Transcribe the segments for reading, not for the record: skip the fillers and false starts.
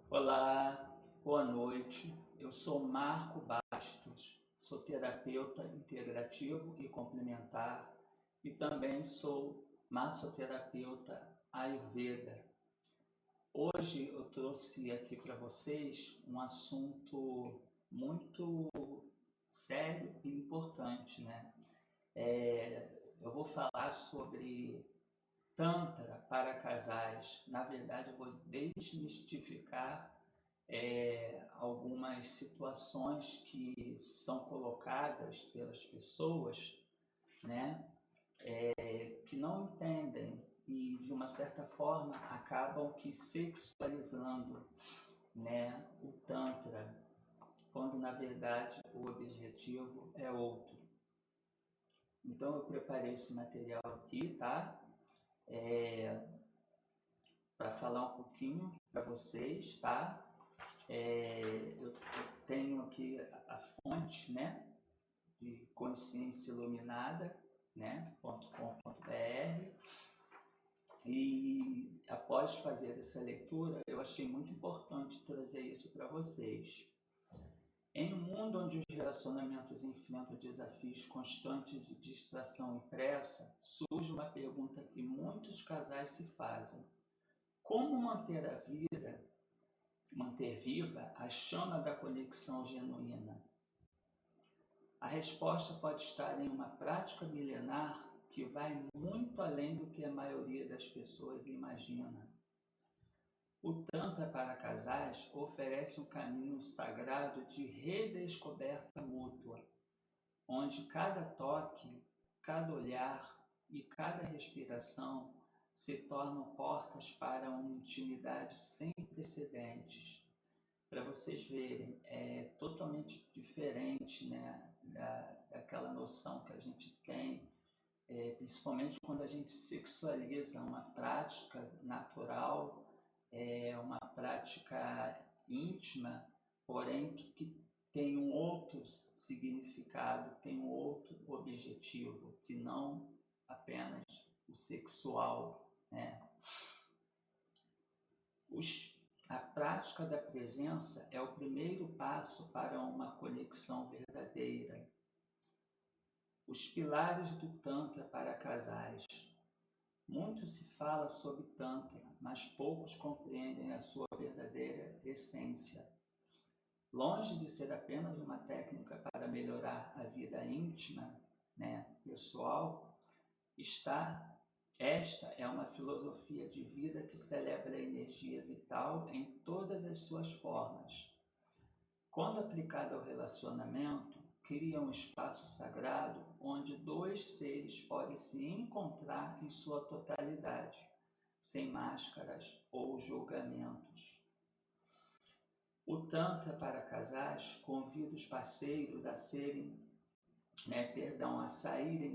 Olá, boa noite. Eu sou Marco Bastos, sou terapeuta integrativo e complementar e também sou massoterapeuta Ayurveda. Hoje eu trouxe aqui para vocês um assunto muito sério e importante, né? Eu vou falar sobre Tantra para casais. Na verdade, eu vou desmistificar algumas situações que são colocadas pelas pessoas, né, que não entendem e de uma certa forma acabam que sexualizando, né, o Tantra, quando na verdade o objetivo é outro. Então eu preparei esse material aqui, tá? Para falar um pouquinho para vocês, tá? Eu tenho aqui a fonte, né, de consciência iluminada, né, .com.br, e após fazer essa leitura, eu achei muito importante trazer isso para vocês. Em um mundo onde os relacionamentos enfrentam desafios constantes de distração e pressa, surge uma pergunta que muitos casais se fazem: como manter viva a chama da conexão genuína? A resposta pode estar em uma prática milenar que vai muito além do que a maioria das pessoas imagina. O Tantra para casais oferece um caminho sagrado de redescoberta mútua, onde cada toque, cada olhar e cada respiração se tornam portas para uma intimidade sem precedentes. Para vocês verem, é totalmente diferente, né, daquela noção que a gente tem, principalmente quando a gente sexualiza uma prática natural, uma prática íntima, porém que tem um outro significado, tem um outro objetivo, que não apenas o sexual, né? A prática da presença é o primeiro passo para uma conexão verdadeira. Os pilares do Tantra para casais. Muito se fala sobre Tantra, mas poucos compreendem a sua verdadeira essência. Longe de ser apenas uma técnica para melhorar a vida íntima, né, pessoal, esta é uma filosofia de vida que celebra a energia vital em todas as suas formas. Quando aplicada ao relacionamento, cria um espaço sagrado onde dois seres podem se encontrar em sua totalidade, sem máscaras ou julgamentos. O Tantra para casais convida os parceiros a saírem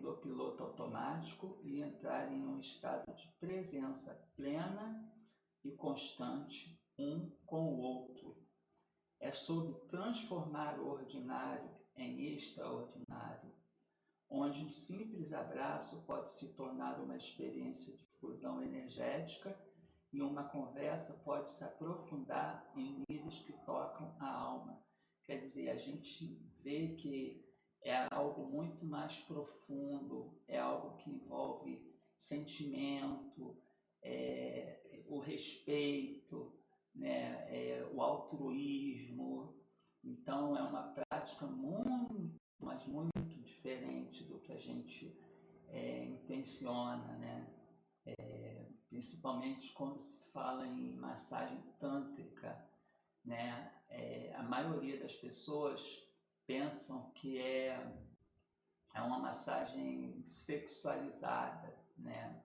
do piloto automático e entrarem em um estado de presença plena e constante um com o outro. É sobre transformar o ordinário em extraordinário, onde um simples abraço pode se tornar uma experiência de fusão energética e uma conversa pode se aprofundar em níveis que tocam a alma. Quer dizer, a gente vê que é algo muito mais profundo, é algo que envolve sentimento, o respeito, né, o altruísmo. Então é uma prática muito, mas muito diferente do que a gente intenciona, né? Principalmente quando se fala em massagem tântrica, né? A maioria das pessoas pensam que é uma massagem sexualizada, né?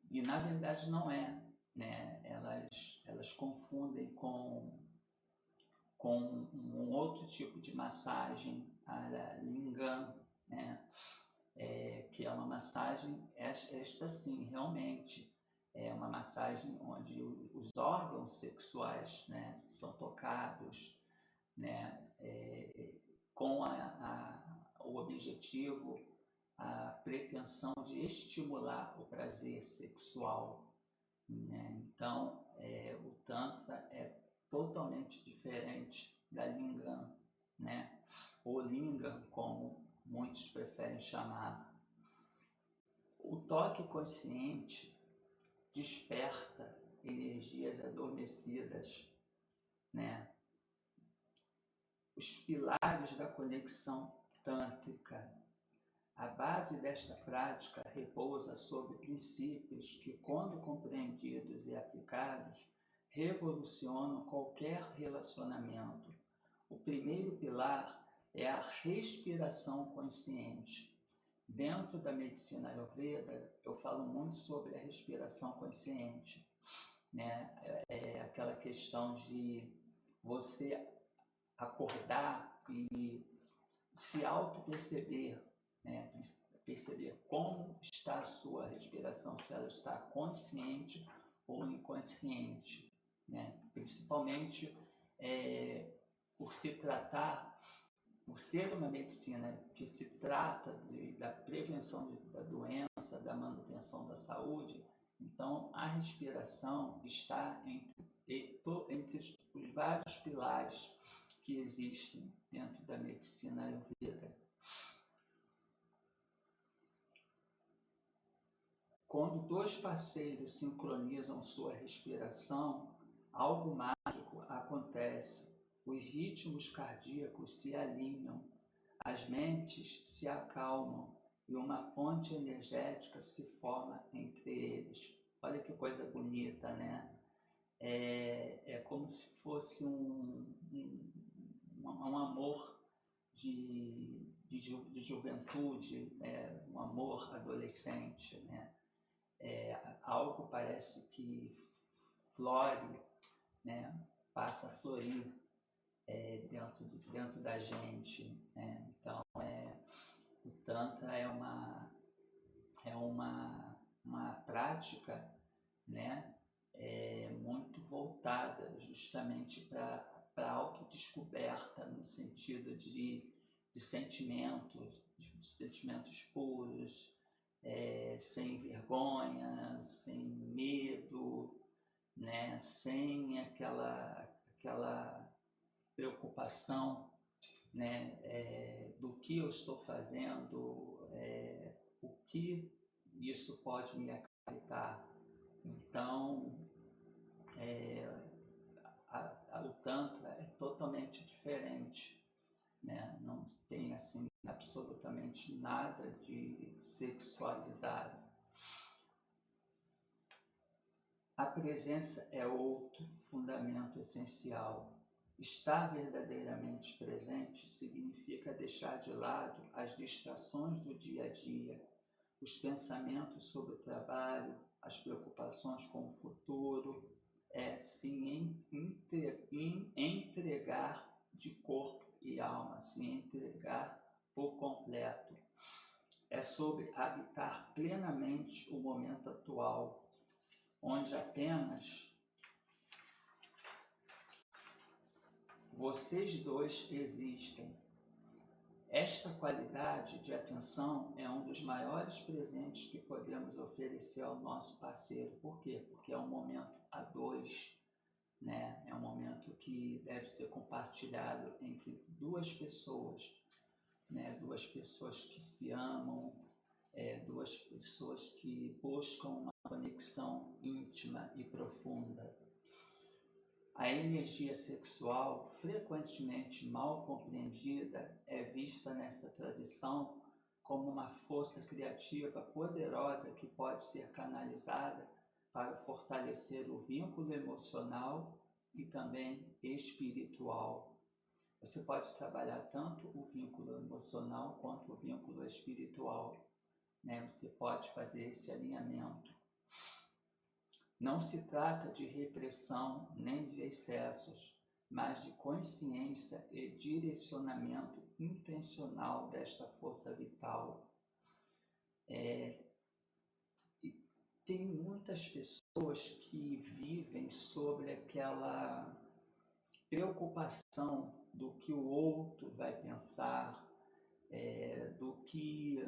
E na verdade não é, né? Elas confundem com um outro tipo de massagem, a Lingam, né? Que é uma massagem, esta sim, realmente, é uma massagem onde os órgãos sexuais, né, são tocados, né, com o objetivo, a pretensão de estimular o prazer sexual, né? Então, o Tantra é totalmente diferente da Lingam, né? Ou Lingam, como muitos preferem chamar. O toque consciente desperta energias adormecidas, né? Os pilares da conexão tântrica. A base desta prática repousa sobre princípios que, quando compreendidos e aplicados, revolucionam qualquer relacionamento. O primeiro pilar é a respiração consciente. Dentro da medicina Ayurveda, eu falo muito sobre a respiração consciente, né? É aquela questão de você acordar e se auto-perceber, né? Perceber como está a sua respiração, se ela está consciente ou inconsciente, né? Principalmente por se tratar, por ser uma medicina que se trata da prevenção da doença, da manutenção da saúde, então a respiração está entre os vários pilares que existem dentro da medicina Ayurveda. Quando dois parceiros sincronizam sua respiração, algo mágico acontece. Os ritmos cardíacos se alinham, as mentes se acalmam e uma ponte energética se forma entre eles. Olha que coisa bonita, né? É como se fosse um amor de juventude, né? Um amor adolescente, né? Algo parece que flore, né? Passa a florir dentro da gente, né? Então, o Tantra é uma prática, né? Muito voltada justamente para a autodescoberta, no sentido de sentimentos puros, sem vergonha, sem medo, né? Sem aquela preocupação, né? Do que eu estou fazendo, o que isso pode me acarretar. Então, o Tantra é totalmente diferente, né? Não tem assim absolutamente nada de sexualizado. A presença é outro fundamento essencial. Estar verdadeiramente presente significa deixar de lado as distrações do dia a dia, os pensamentos sobre o trabalho, as preocupações com o futuro, se entregar de corpo e alma, se entregar por completo. É sobre habitar plenamente o momento atual, onde apenas vocês dois existem. Esta qualidade de atenção é um dos maiores presentes que podemos oferecer ao nosso parceiro. Por quê? Porque é um momento a dois, né? É um momento que deve ser compartilhado entre duas pessoas, né? Duas pessoas que se amam, duas pessoas que buscam uma conexão íntima e profunda. A energia sexual, frequentemente mal compreendida, é vista nessa tradição como uma força criativa poderosa que pode ser canalizada para fortalecer o vínculo emocional e também espiritual. Você pode trabalhar tanto o vínculo emocional quanto o vínculo espiritual, né? Você pode fazer esse alinhamento. Não se trata de repressão nem de excessos, mas de consciência e direcionamento intencional desta força vital. E tem muitas pessoas que vivem sobre aquela preocupação do que o outro vai pensar, do que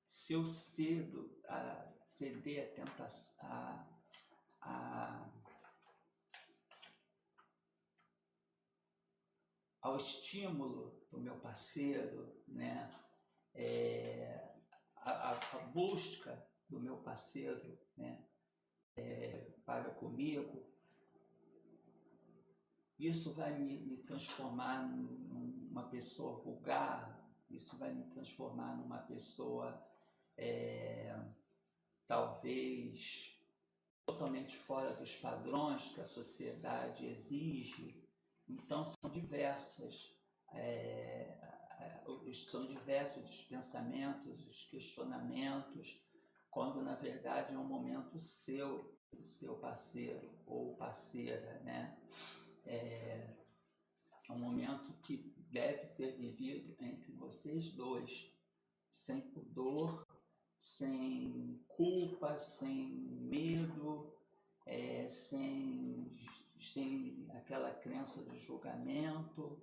se eu ceder a tentação, ao estímulo do meu parceiro, né? A busca do meu parceiro, né? Para comigo, isso vai me transformar numa pessoa vulgar, isso vai me transformar numa pessoa talvez totalmente fora dos padrões que a sociedade exige. Então são diversos os pensamentos, os questionamentos, quando na verdade é um momento seu, do seu parceiro ou parceira, né? É um momento que deve ser vivido entre vocês dois, sem pudor, sem culpa, sem medo, sem aquela crença de julgamento.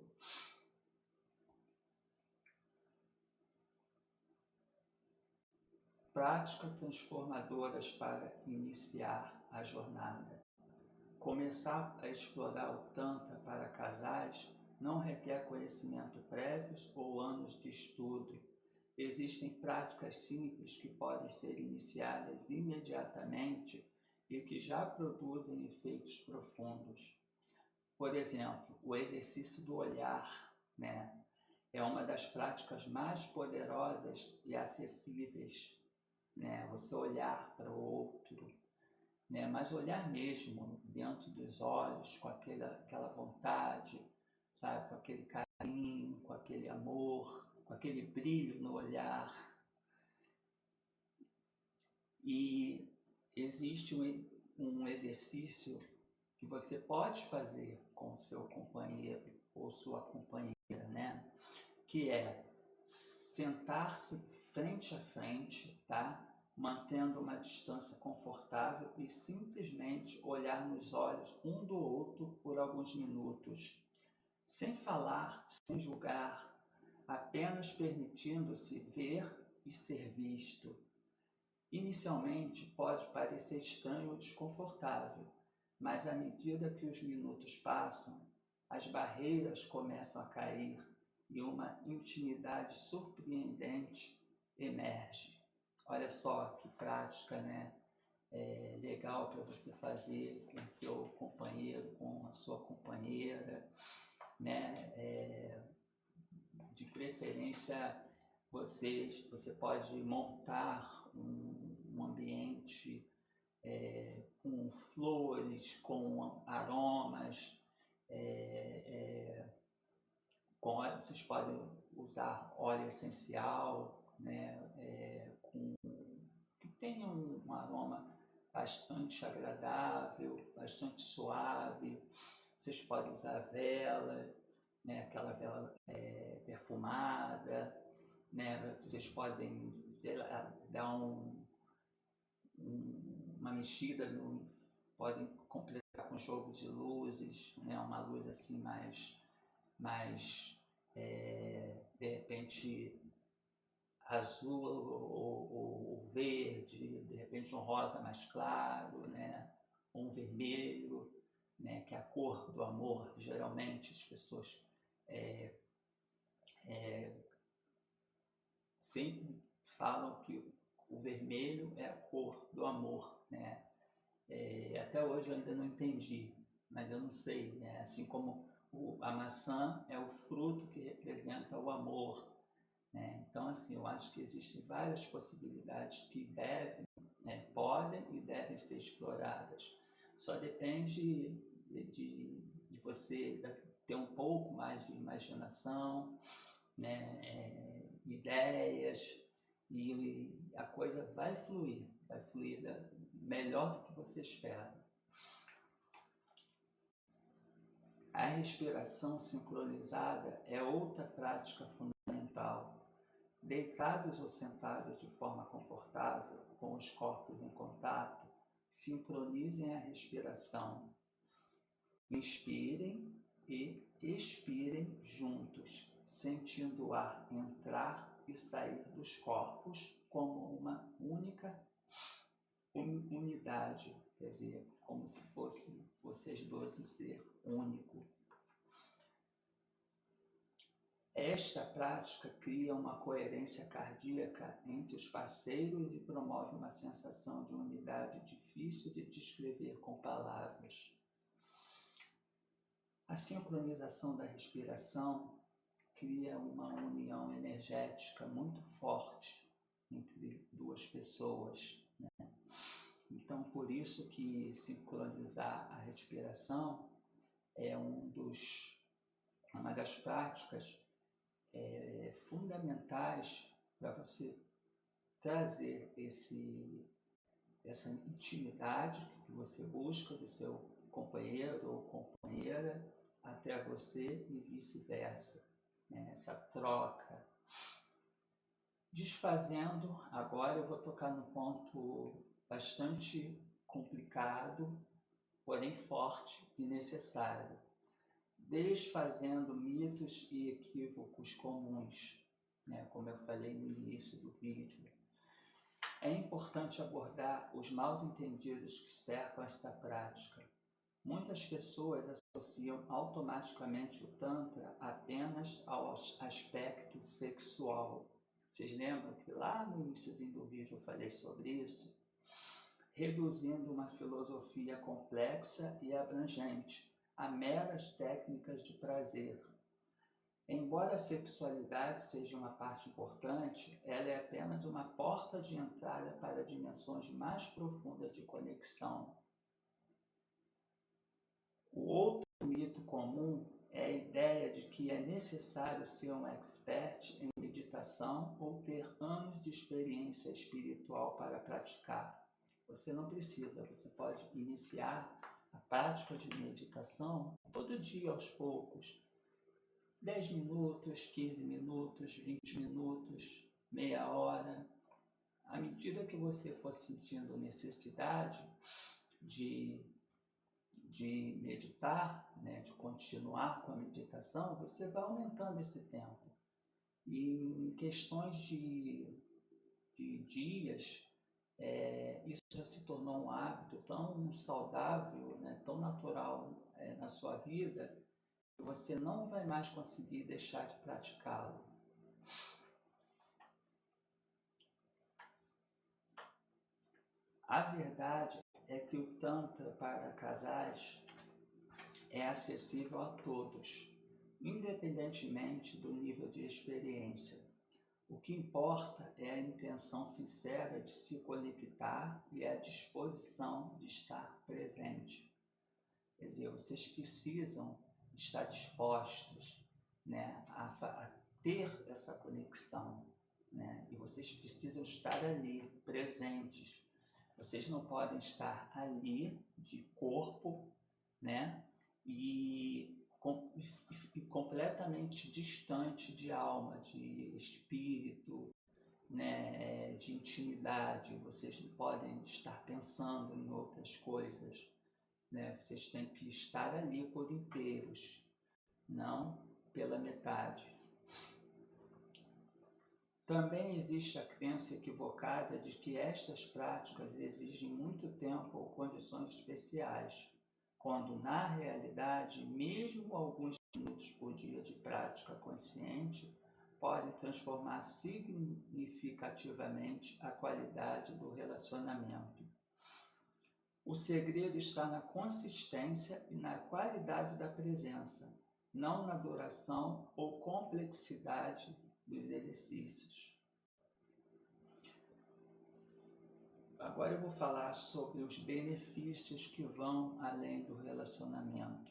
Práticas transformadoras para iniciar a jornada. Começar a explorar o Tantra para casais não requer conhecimento prévios ou anos de estudo. Existem práticas simples que podem ser iniciadas imediatamente e que já produzem efeitos profundos. Por exemplo, o exercício do olhar, né? É uma das práticas mais poderosas e acessíveis, né? Você olhar para o outro, né? Mas olhar mesmo dentro dos olhos, com aquela vontade, sabe? Com aquele carinho, com aquele amor, com aquele brilho no olhar. E existe um exercício que você pode fazer com o seu companheiro ou sua companheira, né? Que é sentar-se frente a frente, tá? Mantendo uma distância confortável e simplesmente olhar nos olhos um do outro por alguns minutos, sem falar, sem julgar, apenas permitindo-se ver e ser visto. Inicialmente pode parecer estranho ou desconfortável, mas à medida que os minutos passam, as barreiras começam a cair e uma intimidade surpreendente emerge. Olha só que prática, né? Legal para você fazer com o seu companheiro, com a sua companheira, né? De preferência, você pode montar um ambiente com flores, com aromas, vocês podem usar óleo essencial, né? Que tenha um aroma bastante agradável, bastante suave. Vocês podem usar vela, né? Aquela vela perfumada, né? Vocês podem, sei lá, dar uma mexida, podem completar com jogo de luzes, né? Uma luz assim mais de repente azul ou verde, de repente um rosa mais claro, né? Um vermelho, né? Que é a cor do amor. Geralmente as pessoas sempre falam que o vermelho é a cor do amor, né? Até hoje eu ainda não entendi, mas eu não sei, né? Assim como a maçã é o fruto que representa o amor, né? Então, assim, eu acho que existem várias possibilidades que podem e devem ser exploradas. Só depende de você ter um pouco mais de imaginação, né? Ideias, e a coisa vai fluir melhor do que você espera. A respiração sincronizada é outra prática fundamental. Deitados ou sentados de forma confortável, com os corpos em contato, sincronizem a respiração. Inspirem e expirem juntos, sentindo o ar entrar e sair dos corpos como uma única unidade, quer dizer, como se fosse vocês dois um ser único. Esta prática cria uma coerência cardíaca entre os parceiros e promove uma sensação de unidade difícil de descrever com palavras. A sincronização da respiração cria uma união energética muito forte entre duas pessoas, né? Então, por isso que sincronizar a respiração é uma das práticas fundamentais para você trazer essa intimidade que você busca do seu companheiro ou companheira até você e vice-versa, né? Essa troca. Desfazendo, agora eu vou tocar no ponto bastante complicado, porém forte e necessário. Desfazendo mitos e equívocos comuns, né? Como eu falei no início do vídeo. É importante abordar os mal-entendidos que cercam esta prática. Muitas pessoas associam automaticamente o Tantra apenas ao aspecto sexual. Vocês lembram que lá no início do vídeo eu falei sobre isso? Reduzindo uma filosofia complexa e abrangente a meras técnicas de prazer. Embora a sexualidade seja uma parte importante, ela é apenas uma porta de entrada para dimensões mais profundas de conexão. O outro mito comum é a ideia de que é necessário ser um expert em meditação ou ter anos de experiência espiritual para praticar. Você não precisa, você pode iniciar a prática de meditação todo dia aos poucos. 10 minutos, 15 minutos, 20 minutos, meia hora. À medida que você for sentindo necessidade de meditar, né, de continuar com a meditação, você vai aumentando esse tempo. E em questões de dias, isso já se tornou um hábito tão saudável, né, tão natural na sua vida, que você não vai mais conseguir deixar de praticá-lo. A verdade é que o Tantra para casais é acessível a todos, independentemente do nível de experiência. O que importa é a intenção sincera de se conectar e a disposição de estar presente. Quer dizer, vocês precisam estar dispostos, né, a ter essa conexão, né? E vocês precisam estar ali, presentes. Vocês não podem estar ali de corpo, né, e completamente distante de alma, de espírito, né, de intimidade. Vocês não podem estar pensando em outras coisas, né? Vocês têm que estar ali por inteiros, não pela metade. Também existe a crença equivocada de que estas práticas exigem muito tempo ou condições especiais, quando, na realidade, mesmo alguns minutos por dia de prática consciente podem transformar significativamente a qualidade do relacionamento. O segredo está na consistência e na qualidade da presença, não na duração ou complexidade dos exercícios. Agora eu vou falar sobre os benefícios que vão além do relacionamento.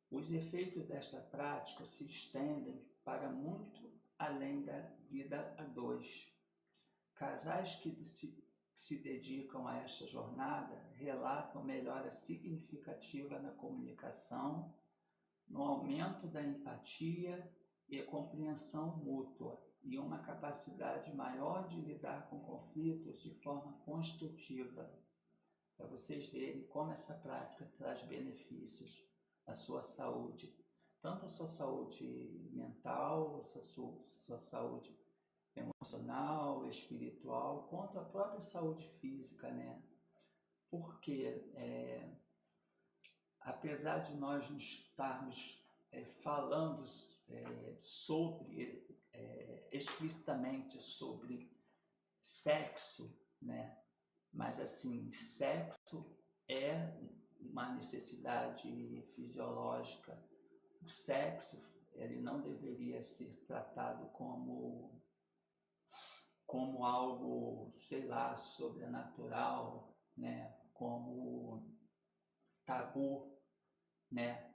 Os efeitos desta prática se estendem para muito além da vida a dois. Casais que se dedicam a esta jornada relatam melhora significativa na comunicação, no aumento da empatia e compreensão mútua, e uma capacidade maior de lidar com conflitos de forma construtiva, para vocês verem como essa prática traz benefícios à sua saúde, tanto a sua saúde mental, a sua saúde emocional, espiritual, quanto à própria saúde física, né? Porque, apesar de nós não estarmos falando sobre, explicitamente sobre sexo, né? Mas assim, sexo é uma necessidade fisiológica. O sexo, ele não deveria ser tratado como algo, sei lá, sobrenatural, né? Como tabu, né?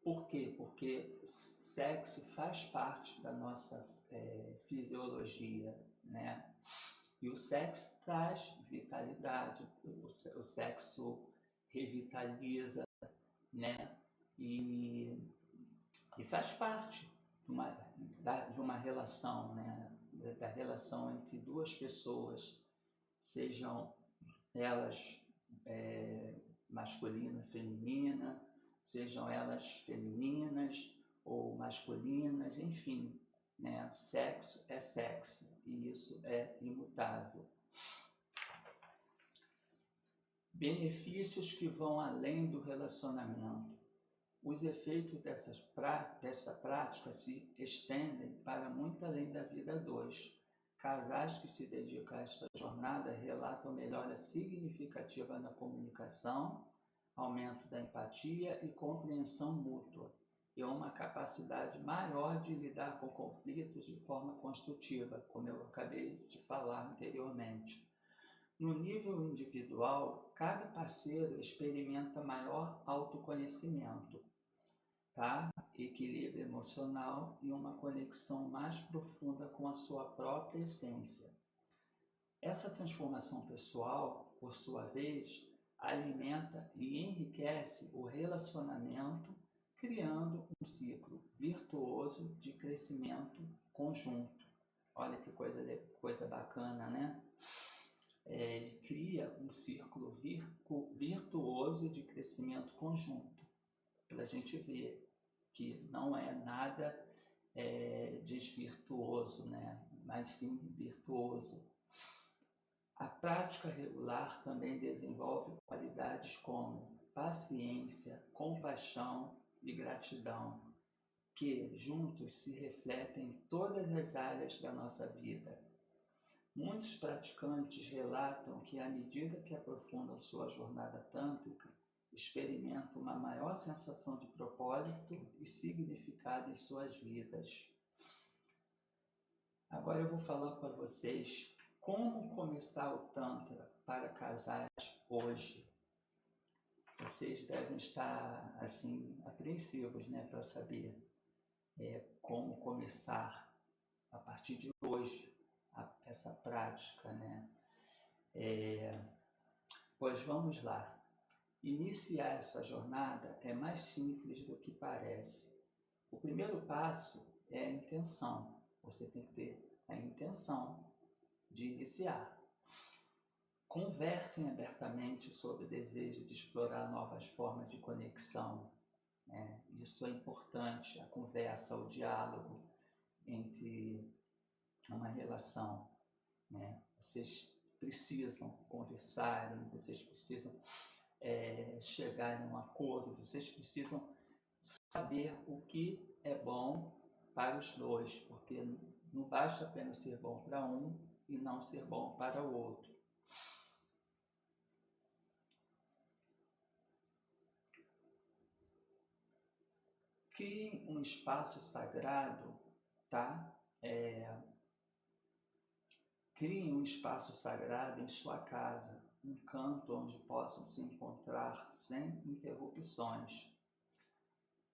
Por quê? Porque sexo faz parte da nossa fisiologia, né? E o sexo traz vitalidade, o sexo revitaliza, né? E faz parte de uma relação, né? Da relação entre duas pessoas, sejam elas masculina, feminina, sejam elas femininas ou masculinas, enfim, né? Sexo é sexo e isso é imutável. Benefícios que vão além do relacionamento. Os efeitos dessa prática se estendem para muito além da vida a dois. Casais que se dedicam a esta jornada relatam melhora significativa na comunicação, aumento da empatia e compreensão mútua, e uma capacidade maior de lidar com conflitos de forma construtiva, como eu acabei de falar anteriormente. No nível individual, cada parceiro experimenta maior autoconhecimento, tá? Equilíbrio emocional e uma conexão mais profunda com a sua própria essência. Essa transformação pessoal, por sua vez, alimenta e enriquece o relacionamento, criando um ciclo virtuoso de crescimento conjunto. Olha que coisa bacana, né? Ele cria um círculo virtuoso de crescimento conjunto, para a gente ver que não é nada desvirtuoso, né? Mas sim virtuoso. A prática regular também desenvolve qualidades como paciência, compaixão e gratidão, que juntos se refletem em todas as áreas da nossa vida. Muitos praticantes relatam que, à medida que aprofundam sua jornada tântrica, experimentam uma maior sensação de propósito e significado em suas vidas. Agora eu vou falar para vocês como começar o Tantra para casais hoje. Vocês devem estar, assim, apreensivos, né, para saber como começar a partir de hoje essa prática, né? Pois vamos lá. Iniciar essa jornada é mais simples do que parece. O primeiro passo é a intenção. Você tem que ter a intenção de iniciar. Conversem abertamente sobre o desejo de explorar novas formas de conexão. Isso é importante, a conversa, o diálogo entre uma relação. Vocês precisam conversar, vocês precisam chegar em um acordo, vocês precisam saber o que é bom para os dois, porque não basta apenas ser bom para um e não ser bom para o outro. Crie um espaço sagrado, tá? Crie um espaço sagrado em sua casa, um canto onde possam se encontrar sem interrupções.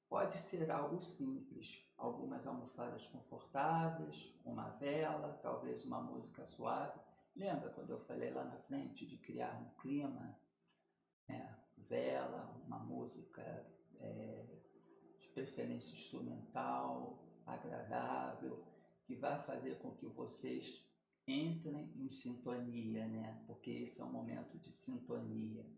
Pode ser algo simples, algumas almofadas confortáveis, uma vela, talvez uma música suave. Lembra quando eu falei lá na frente de criar um clima? Vela, uma música de preferência instrumental, agradável, que vai fazer com que vocês entrem em sintonia, né? Porque esse é um momento de sintonia.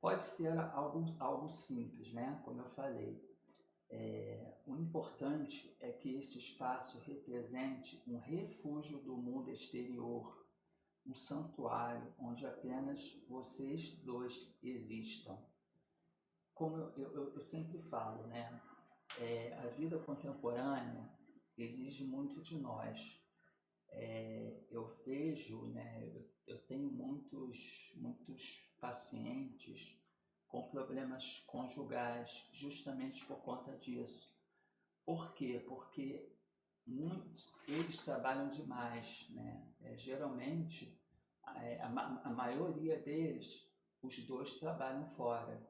Pode ser algo simples, né? Como eu falei. O importante é que esse espaço represente um refúgio do mundo exterior, um santuário onde apenas vocês dois existam. Como eu sempre falo, né? A vida contemporânea exige muito de nós. Eu vejo, né? Eu tenho muitos pacientes com problemas conjugais justamente por conta disso. Por quê? Porque eles trabalham demais, né? Geralmente, a maioria deles, os dois trabalham fora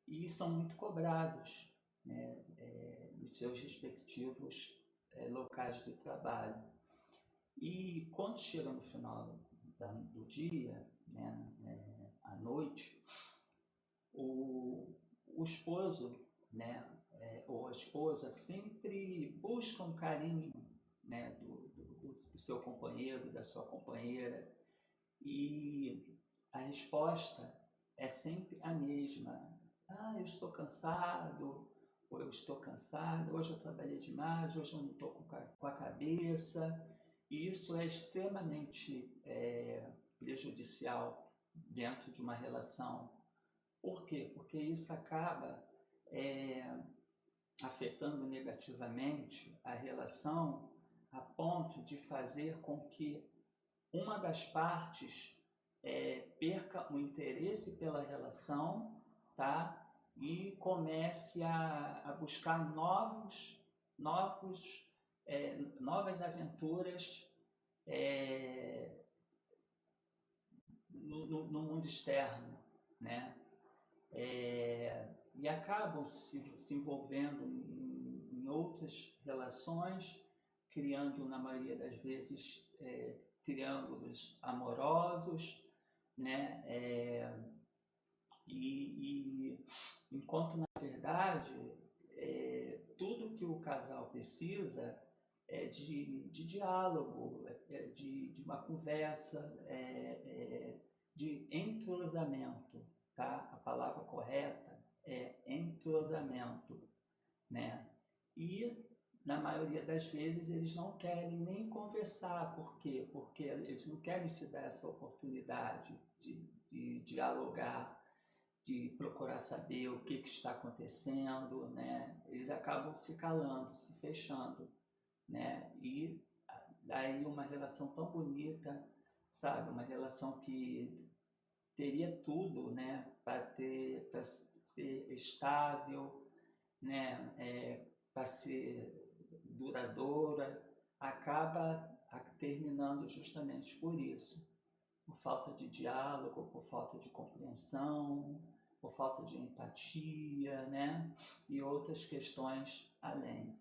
e são muito cobrados, né? Nos seus respectivos locais de trabalho. E quando chega no final do dia, né, à noite, o esposo, né, ou a esposa sempre busca um carinho, né, do seu companheiro, da sua companheira, e a resposta é sempre a mesma. Eu estou cansado, ou eu estou cansada, hoje eu trabalhei demais, hoje eu não estou com a cabeça. E isso é extremamente prejudicial dentro de uma relação. Por quê? Porque isso acaba afetando negativamente a relação a ponto de fazer com que uma das partes perca o interesse pela relação, tá? E comece a buscar novas aventuras no mundo externo, né? E acabam se envolvendo em outras relações, criando, na maioria das vezes, triângulos amorosos, né? E enquanto, na verdade, tudo que o casal precisa é de diálogo, de uma conversa, de entrosamento, tá? A palavra correta é entrosamento, né? E, na maioria das vezes, eles não querem nem conversar. Por quê? Porque eles não querem se dar essa oportunidade de dialogar, de procurar saber o que está acontecendo, né? Eles acabam se calando, se fechando, né? E daí uma relação tão bonita, sabe? Uma relação que teria tudo, né? Para ser estável, né? Para ser duradoura, acaba terminando justamente por isso. Por falta de diálogo, por falta de compreensão, por falta de empatia, né? E outras questões além.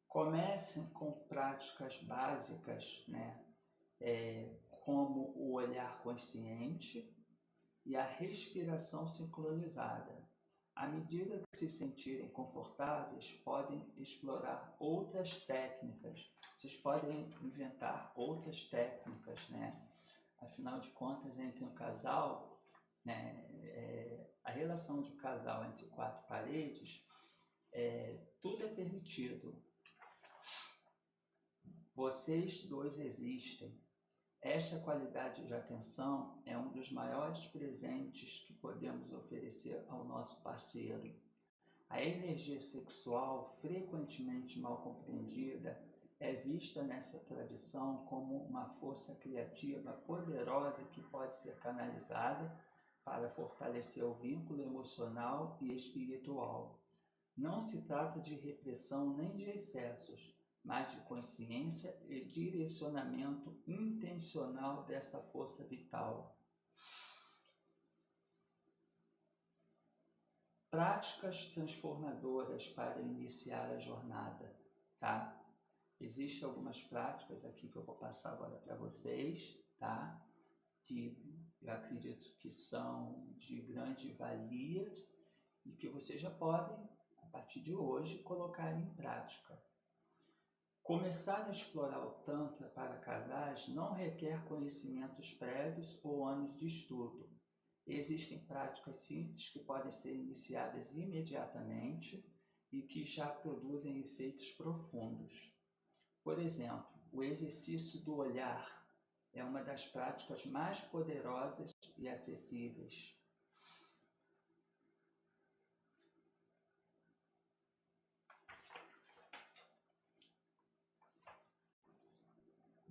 Comecem com práticas básicas, né? Como o olhar consciente e a respiração sincronizada. À medida que se sentirem confortáveis, podem explorar outras técnicas. Vocês podem inventar outras técnicas, né? Afinal de contas, entre um casal, né, a relação de um casal entre quatro paredes, tudo é permitido. Vocês dois existem. Esta qualidade de atenção é um dos maiores presentes que podemos oferecer ao nosso parceiro. A energia sexual, frequentemente mal compreendida, é vista nessa tradição como uma força criativa poderosa que pode ser canalizada para fortalecer o vínculo emocional e espiritual. Não se trata de repressão nem de excessos, mas de consciência e direcionamento intencional desta força vital. Práticas transformadoras para iniciar a jornada, tá? Existem algumas práticas aqui que eu vou passar agora para vocês, tá? Que eu acredito que são de grande valia e que vocês já podem, a partir de hoje, colocar em prática. Começar a explorar o Tantra para casais não requer conhecimentos prévios ou anos de estudo. Existem práticas simples que podem ser iniciadas imediatamente e que já produzem efeitos profundos. Por exemplo, o exercício do olhar é uma das práticas mais poderosas e acessíveis.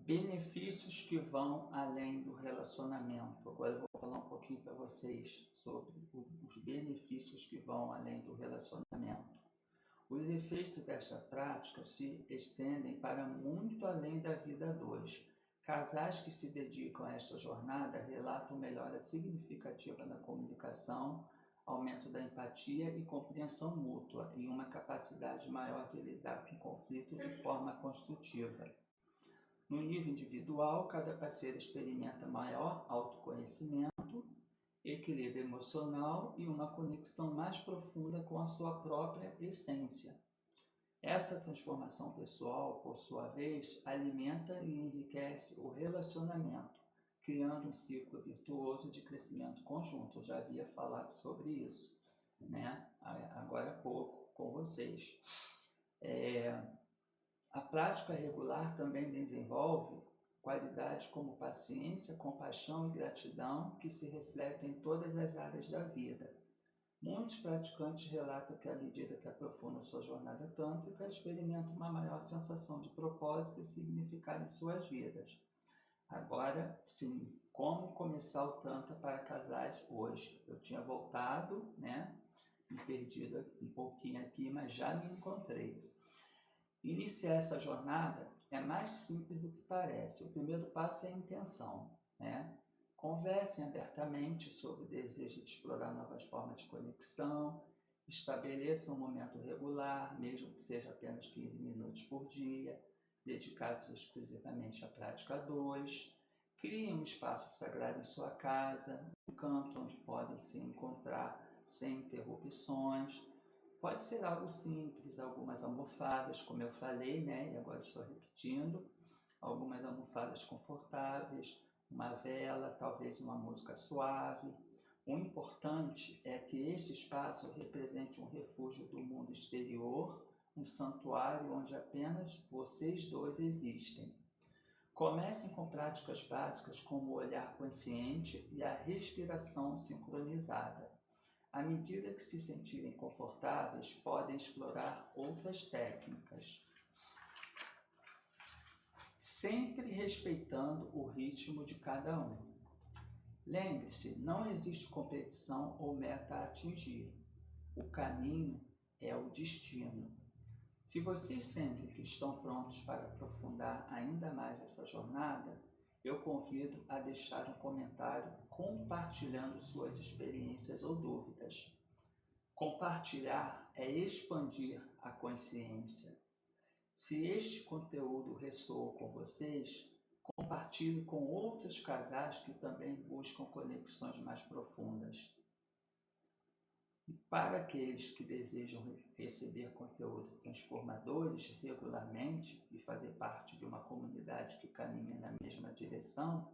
Benefícios que vão além do relacionamento. Agora eu vou falar um pouquinho para vocês sobre os benefícios que vão além do relacionamento. Os efeitos desta prática se estendem para muito além da vida a dois. Casais que se dedicam a esta jornada relatam melhora significativa na comunicação, aumento da empatia e compreensão mútua e uma capacidade maior de lidar com conflitos de forma construtiva. No nível individual, cada parceiro experimenta maior autoconhecimento, equilíbrio emocional e uma conexão mais profunda com a sua própria essência. Essa transformação pessoal, por sua vez, alimenta e enriquece o relacionamento, criando um ciclo virtuoso de crescimento conjunto. Eu já havia falado sobre isso, né? Agora há pouco com vocês. A prática regular também desenvolve qualidades como paciência, compaixão e gratidão que se refletem em todas as áreas da vida. Muitos praticantes relatam que, à medida que aprofundam sua jornada tântrica, experimentam uma maior sensação de propósito e significado em suas vidas. Agora, sim, como começar o Tantra para casais hoje? Eu tinha voltado, né? Me perdido um pouquinho aqui, mas já me encontrei. Iniciar essa jornada é mais simples do que parece. O primeiro passo é a intenção, né? Conversem abertamente sobre o desejo de explorar novas formas de conexão, estabeleçam um momento regular, mesmo que seja apenas 15 minutos por dia, dedicados exclusivamente à prática 2. Criem um espaço sagrado em sua casa, um canto onde podem se encontrar sem interrupções. Pode ser algo simples, algumas almofadas, como eu falei, né? E agora estou repetindo. Algumas almofadas confortáveis, uma vela, talvez uma música suave. O importante é que este espaço represente um refúgio do mundo exterior, um santuário onde apenas vocês dois existem. Comecem com práticas básicas como o olhar consciente e a respiração sincronizada. À medida que se sentirem confortáveis, podem explorar outras técnicas, sempre respeitando o ritmo de cada um. Lembre-se, não existe competição ou meta a atingir. O caminho é o destino. Se vocês sentem que estão prontos para aprofundar ainda mais essa jornada, eu convido a deixar um comentário compartilhando suas experiências ou dúvidas. Compartilhar é expandir a consciência. Se este conteúdo ressoou com vocês, compartilhe com outros casais que também buscam conexões mais profundas. E para aqueles que desejam receber conteúdos transformadores regularmente e fazer parte de uma comunidade que caminha na mesma direção,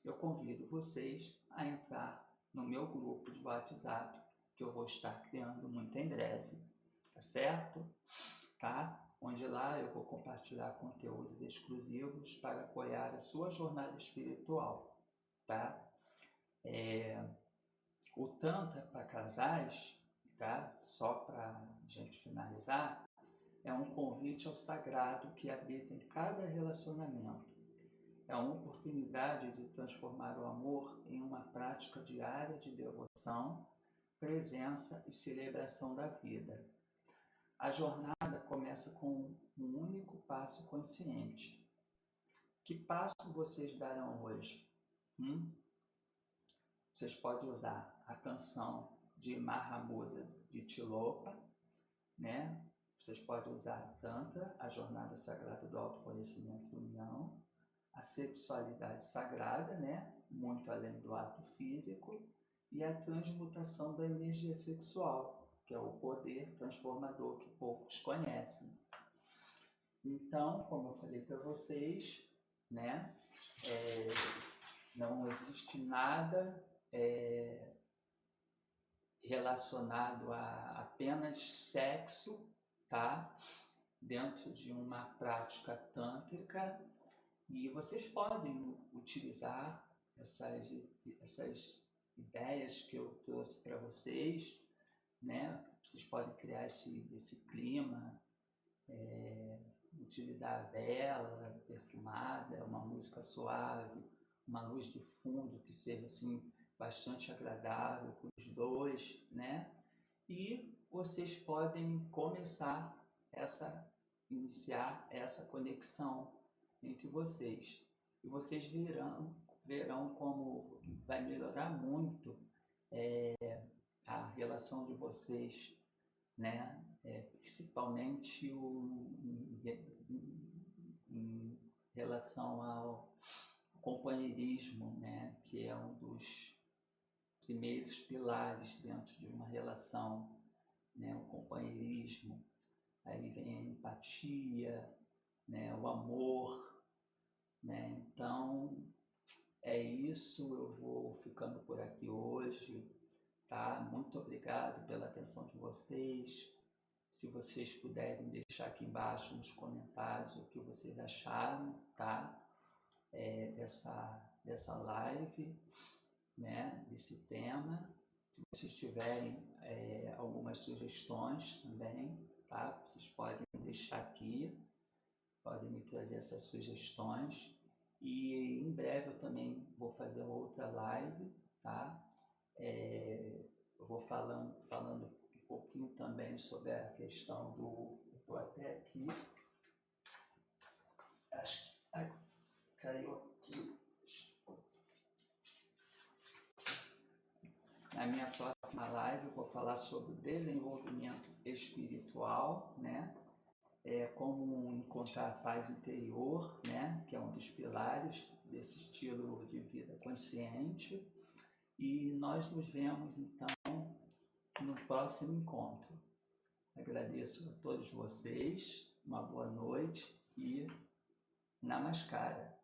eu convido vocês a entrar no meu grupo de WhatsApp, que eu vou estar criando muito em breve, tá certo? Tá? Onde lá eu vou compartilhar conteúdos exclusivos para apoiar a sua jornada espiritual, tá? O Tantra para casais, tá? Só para a gente finalizar, é um convite ao sagrado que habita em cada relacionamento. É uma oportunidade de transformar o amor em uma prática diária de devoção, presença e celebração da vida. A jornada começa com um único passo consciente. Que passo vocês darão hoje? Vocês podem usar a canção de Mahamudra de Tilopa, né? Vocês podem usar a Tantra, a jornada sagrada do autoconhecimento e união, a sexualidade sagrada, né? Muito além do ato físico, e a transmutação da energia sexual, que é o poder transformador que poucos conhecem. Então, como eu falei para vocês, né, é, não existe nada relacionado a apenas sexo, tá? Dentro de uma prática tântrica, e vocês podem utilizar essas ideias que eu trouxe para vocês, né? Vocês podem criar esse clima, utilizar a vela perfumada, uma música suave, uma luz de fundo que seja assim bastante agradável para os dois, né? E vocês podem iniciar essa conexão entre vocês. E vocês verão como vai melhorar muito a relação de vocês, né? Principalmente em relação ao companheirismo, né? Que é um dos primeiros pilares dentro de uma relação, né? O companheirismo, aí vem a empatia, né? O amor, né? Então é isso, eu vou ficando por aqui hoje, tá? Muito obrigado pela atenção de vocês. Se vocês puderem deixar aqui embaixo nos comentários o que vocês acharam, tá? Dessa live, né? Desse tema. Se vocês tiverem algumas sugestões também, tá? Vocês podem deixar aqui, podem me trazer essas sugestões. E em breve eu também vou fazer outra live, tá? Eu vou falando um pouquinho também sobre a questão do... Eu estou até aqui. Acho que caiu aqui. Na minha próxima live eu vou falar sobre desenvolvimento espiritual, né? Como encontrar paz interior, né? Que é um dos pilares desse estilo de vida consciente. E nós nos vemos então no próximo encontro. Agradeço a todos vocês, uma boa noite e Namaskara.